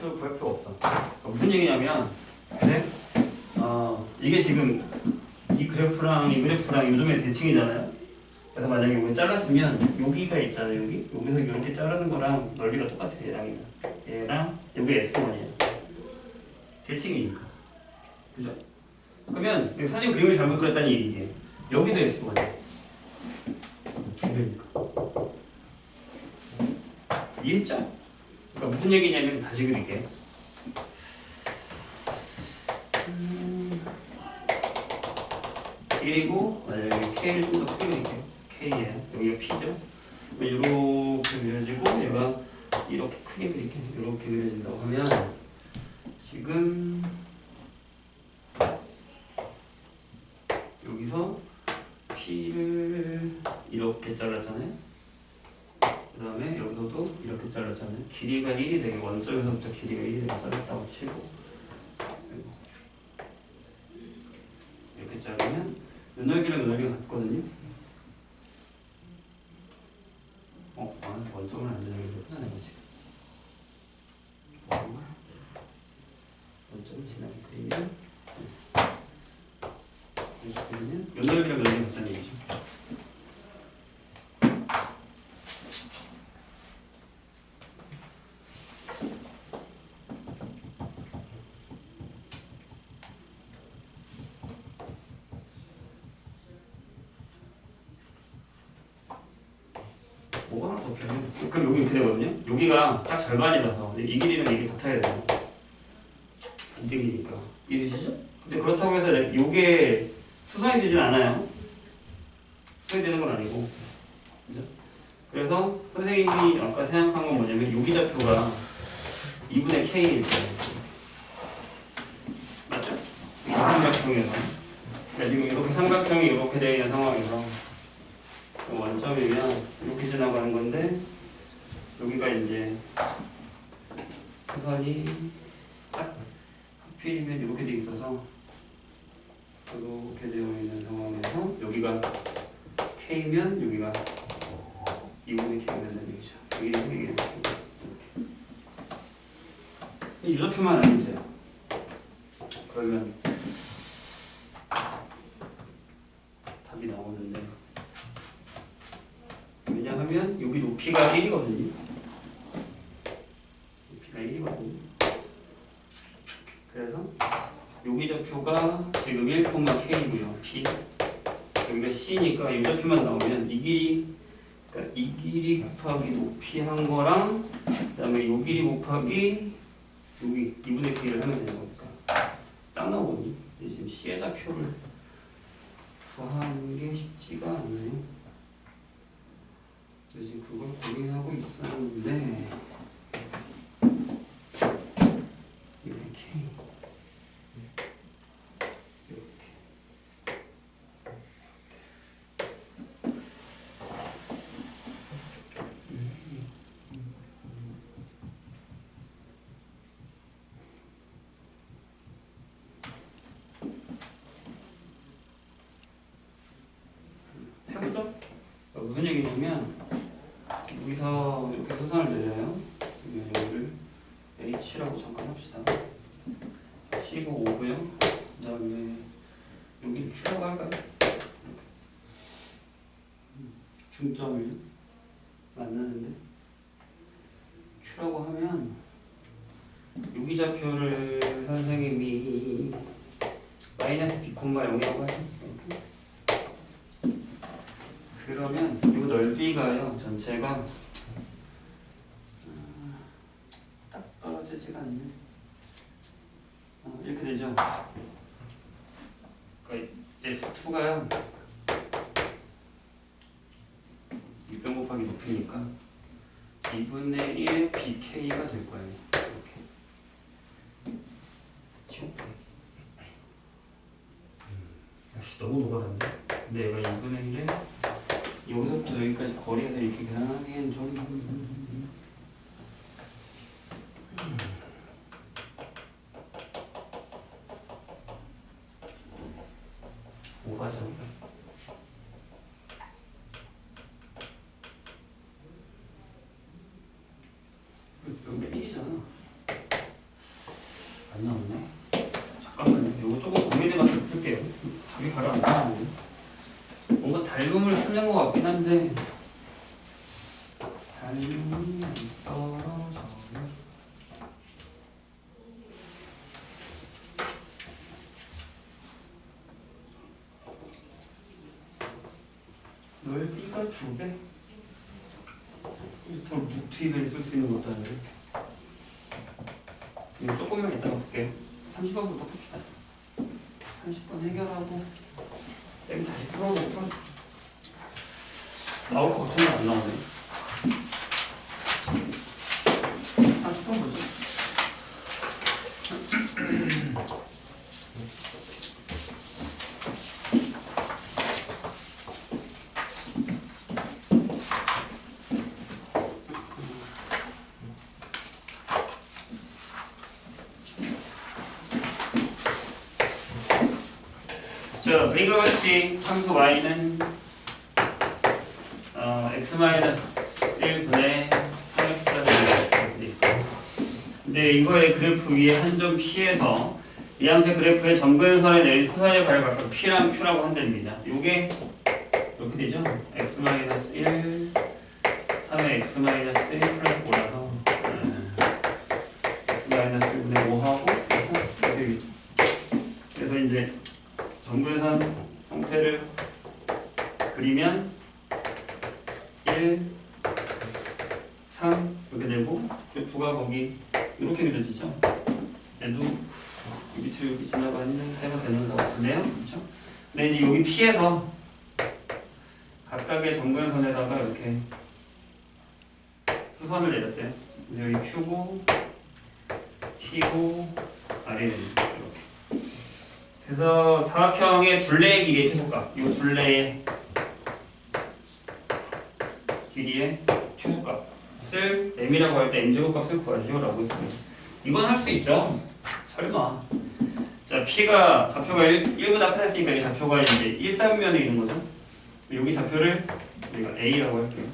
Speaker 1: Y좌표를 구할 필요가 없어. 무슨 얘기냐면 그래? 이게 지금 이 그래프랑 요즘에 대칭이잖아요. 그래서 만약에 여기 잘랐으면 여기가 있잖아요. 여기서 이렇게 자르는 거랑 넓이가 똑같아요. 얘랑 여기 S1이에요. 대칭이니까. 그죠? 그러면 여기 선생님 그림을 잘못 그렸다는 얘기예요. 여기도 S1이에요. 두 배니까. 이해했죠? 그러니까 무슨 얘기냐면 다시 그릴게요. 그리고 만약에 K를 좀 더 크게 그릴게요. K에 여기가 P죠? 이렇게 그려지고 얘가 이렇게 크게 그릴게요. 이렇게 그려진다고 하면 지금 여기서 P를 이렇게 잘랐잖아요. 그 다음에 여기서도 이렇게 잘랐잖아요. 길이가 1이 되게 원점에서부터 길이가 1이 되게 잘랐다고 치고 이렇게 자르면 눈넓이랑 눈넓이가 같거든요. 원점을 안 되는 게 그렇구나 내가 지금. 원점을 지나게 그리면 이렇게 그리면 눈넓이랑 눈넓이가 같다는 얘기죠. 뭐가 하나 더 필요해? 그럼 여기 이렇게 되거든요. 여기가 딱 절반이라서 이 길이랑 이게 같아야 돼요. 반대기니까 이해되시죠? 근데 그렇다고 해서 이게 수선이 되진 않아요. 수선이 되는 건 아니고. 그죠? 그래서 선생님이 아까 생각한 건 뭐냐면 여기 좌표가 2분의 K일 거예요. 맞죠? 이 삼각형에서. 그러니까 지금 이렇게 삼각형이 이렇게 되어 있는 상황에서 원점이면 이렇게 지나가는 건데 여기가 이제 수선이 딱 하필이면 이렇게 돼 있어서 이렇게 되어 있는 상황에서 여기가 K면 여기가 2분의 K가 된다는 얘기죠. 여기는 이렇게 유조표만 알면 돼요. 그러면 답이 나오는데 왜냐하면 여기 높이가 1이거든요. 높이가 1이거든요. 그래서 여기 좌표가 지금 1,K고요. P. 여기가 C니까 이 좌표만 나오면 이 길이, 그러니까 이 길이 곱하기 높이 한 거랑 그다음에 이 길이 곱하기 여기 2분의 K를 하면 되는 거니까 딱 나오거든요. 지금 C의 좌표를 구하는 게 쉽지가 않아요. 지금 그걸 고민하고 있었는데 이렇게 해보죠. 무슨 얘기냐면 여기서 이렇게 소선을 내려요. 여기를 H라고 잠깐 합시다. C가 5고요. 그 다음에 여기 Q라고 할까요? 이렇게. 중점을 만나는데 Q라고 하면 여기 좌표를 선생님이 마이너스 B, 0이라고 하죠. 이렇게. 그러면 이 넓이가요 전체가 딱 떨어지지가 않네. 이렇게 되죠. 그러니까 S2가요 6병 곱하기 높이니까 2분의 1 BK가 될 거예요. 이렇게. 그렇죠? 역시 너무 노가다네. 근데 얘가 2분의 1에 여기서부터 여기까지 거리에서 이렇게 계산하기엔 좀 오바죠. 여기가 1이잖아. 하는데 달력이 안 떨어져요. 넓이가 2배. 더 루트입에 쓸 수 있는 것도 아니고. 이거 조금만 이따가 볼게요. 30번부터 봅시다. 30번 해결하고 쌤 다시 풀어보고 풀어줄게. 나올 것 같은데 안 나오네. 30번 보자. 자, 그림과 같이 함수 y는 x-1분의 3x가 있고, 근데 이거의 그래프 위에 한 점 P에서 이 함수의 그래프의 점근선에 내린 수선의 발을 갖고 P랑 Q라고 한답니다. 요게 이렇게 되죠? x-1 3의 x-1 플러스 5라서 x-1분의 5하고 이렇게 되겠죠. 그래서 이제 점근선 형태를 그리면 1, 3 이렇게 되고 그래프가 거기 이렇게 그려지죠. 얘도 밑으로 이렇게 지나가는 형태가 되는 것 같은데요. 그렇죠? 근데 이제 여기 P에서 각각의 점근선에다가 이렇게 수선을 내렸대요. 그래서 여기 Q고 T고 R이 됩니다. 이렇게. 그래서 사각형의 둘레의 길이의 최소값, 이 둘레의 길이의 최소값을 m이라고 할 때 m제곱값을 구하시오라고 했습니다. 이건 할 수 있죠. 설마. 자, P가 좌표가 1보다 크다으니까 이 좌표가 이제 1, 3면에 있는 거죠. 여기 좌표를 우리가 A라고 할게요.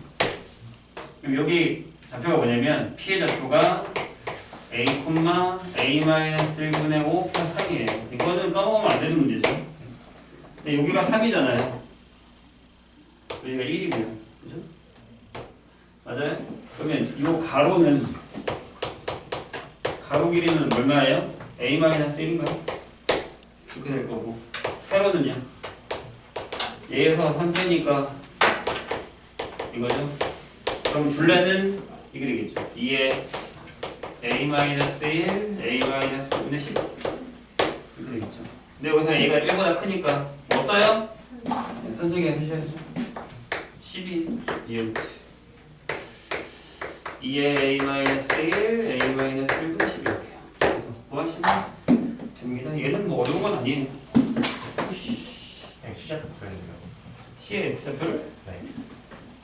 Speaker 1: 그럼 여기 좌표가 뭐냐면 P의 좌표가 A, A-1분의 5 플러스 3이에요. 이거는 까먹으면 안 되는 문제죠. 근데 여기가 3이잖아요. 여기가 1이고요. 그죠? 맞아요? 그러면 이 가로는 가로 길이는 얼마예요? A-1인가요? 이렇게 될 거고 세로는요? 얘에서 3빼니까 이거죠? 그럼 둘레는 이게 되겠죠. 2에 A-1, A-1분의 10 이렇게 되겠죠. 근데 여기서 A가 1보다 크니까 뭐 써요? 네, 선생님이 쓰셔야죠. 12 이웃 2에 A-1, A-1분의 10 이렇게요. 뭐 하시면 됩니다. 얘는 뭐 어려운 건 아니에요.
Speaker 2: 그냥 시작부 구했는데요.
Speaker 1: C의 X좌표를?
Speaker 2: 네.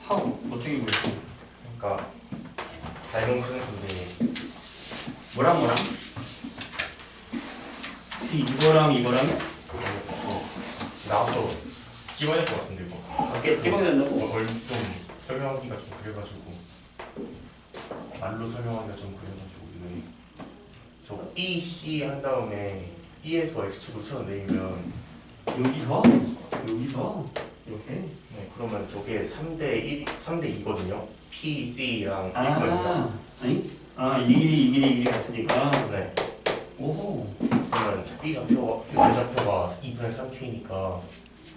Speaker 1: 하고 어떻게 구했어요?
Speaker 2: 그러니까 닮은 선생님이
Speaker 1: 뭐랑 혹시 이거랑
Speaker 2: 나와서 찍어야 될 것 같은데 이거.
Speaker 1: 밖에 찍어야 된다고?
Speaker 2: 좀 설명하기가 좀 그래가지고 말로 설명하기가 좀 그래가지고 이거 저 E, C 한 다음에 E에서 X축으로 쳐내면
Speaker 1: 여기서 이렇게
Speaker 2: 네 그러면 저게 3대 2거든요. P, C랑
Speaker 1: 아니? 이 길이 같으니까
Speaker 2: 네.
Speaker 1: 오호
Speaker 2: 그러면 이 좌표가 2분의 3K니까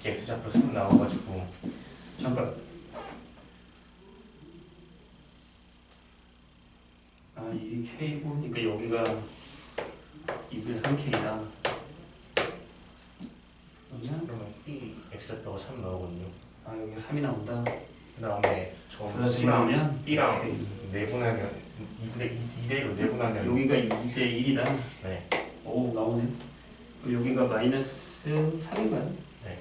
Speaker 2: X좌표 3 나와가지고
Speaker 1: 잠깐 이게 K고 그러니까 여기가 2분의 3K다
Speaker 2: 그러면 이 X좌표가 3 나오거든요.
Speaker 1: 여기가 3이 나온다
Speaker 2: 그 다음에 저
Speaker 1: 그래서
Speaker 2: C랑
Speaker 1: 나오면
Speaker 2: B랑 내분하면 2대1로 내분하면
Speaker 1: 여기가 2대 1이다
Speaker 2: 네.
Speaker 1: 오 나오네 그럼 여기가 마이너스 3인가요?
Speaker 2: 네.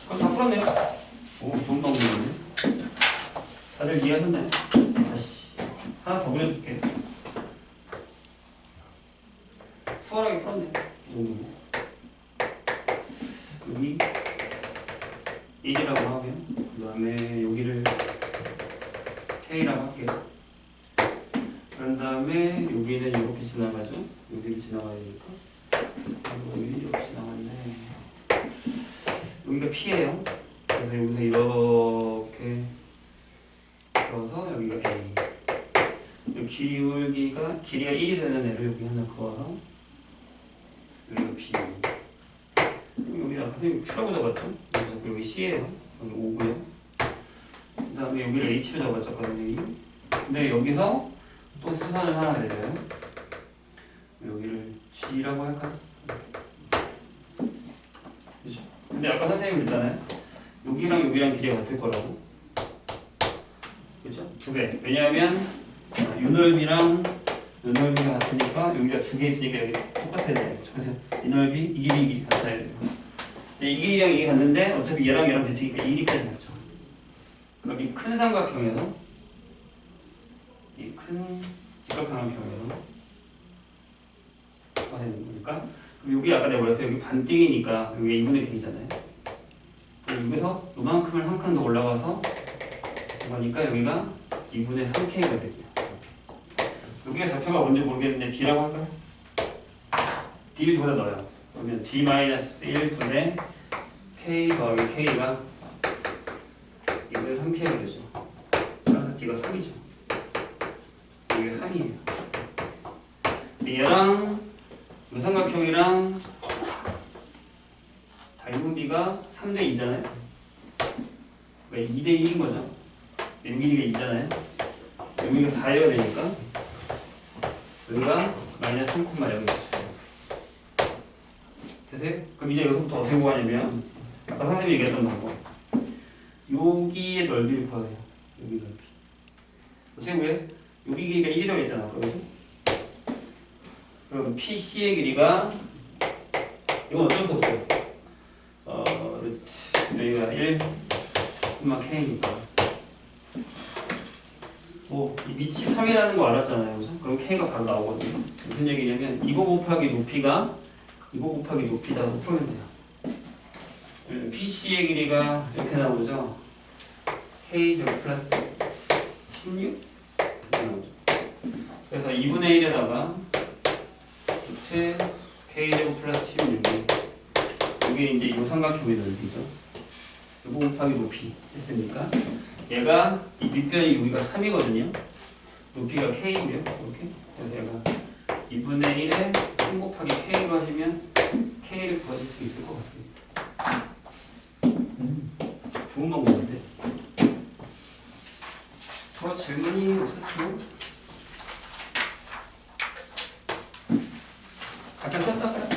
Speaker 1: 그럼 다 풀었네요. 오 좋은 방법이네. 다들 이해하셨나요? 다시 하나 더 그려줄게. 수월하게 풀었네. 여기 1이라고 하고요. 그 다음에 여기를 K라고 할게요. 그런 다음에 여기는 이렇게 지나가죠. 여기를 지나가야 되니까. 여기 이렇게 지나갔네. 여기가 P예요. 그래서 여기서 이렇게 그어서 여기가 A. 여기 길이가 1이 되는 애를 여기 하나 그어서 여기가 B. 여기 아까 선생님 Q라고 적었죠? 그래서 여기 C예요. 여기 O고요. 그 다음에 여기를 H로 적었거든요. 근데 여기서 또 수선을 하나 내려요. 여기를 G라고 할까요? 그죠? 근데 아까 선생님 그랬잖아요. 여기랑 길이가 같을 거라고. 그죠? 2배. 왜냐하면 유넓이랑 넓이가 같으니까 여기가 2개 있으니까 여기 똑같아야 돼요. 그래서 이 넓이, 이 길이 같아야 돼요. 근데 이 길이랑 이게 같는데 어차피 얘랑 대칭이니까 1이까지 맞죠. 그럼 이 큰 삼각형에서 이 큰 직각삼각형에서 뭐가 되는 거니까 그럼 여기 아까 내가 말했어요. 여기 반띵이니까 여기 2분의 K잖아요. 그럼 여기서 요만큼을 한 칸 더 올라가서 그러니까 여기가 2분의 3K가 되고요. 여기가 좌표가 뭔지 모르겠는데 D라고 할까요? D를 저기다 넣어요. 그러면 D-1분의 K 더하기 K가 2분의 3K가 되죠. 따라서 D가 3이죠. 여기가 3이에요. 얘랑 이 삼각형이랑 닮은 비가 3대 2잖아요. 그러니까 2대 1인 거죠. 여기가 2잖아요. 여기가 4여야 되니까 여기가 마이너스 3,0이죠. 되세요? 그럼 이제 여기서부터 어떻게 구하냐면 아까 선생님이 얘기했던 방법. 여기의 넓이를 구해야 돼요. 여기 넓이. 어떻게 구해? 여기 길이가 1이라고 했잖아. 아까 그죠? 그럼 PC의 길이가 이건 어쩔 수 없어요. 여기가 1, K니까 이 밑이 3이라는 거 알았잖아요. 그죠? 그럼 K가 바로 나오거든요. 무슨 얘기냐면 이거 곱하기 높이가 이거 곱하기 높이다고 풀면 돼요. PC의 길이가 이렇게 나오죠. K 제곱 플러스 16? 이렇게 나오죠. 그래서 2분의 1에다가 루트 K 제곱 플러스 16이 이게 이제 이 삼각형의 넓이죠. 이거 곱하기 높이 했으니까 얘가 이 밑변이 여기가 3이거든요. 높이가 K고요. 이렇게. 그래서 얘가 2분의 1에 3 곱하기 K로 하시면 K를 구하실 수 있을 것 같습니다. 좋은 방법인데. 더 질문이 없으시면 잠깐 쉬었다 가요.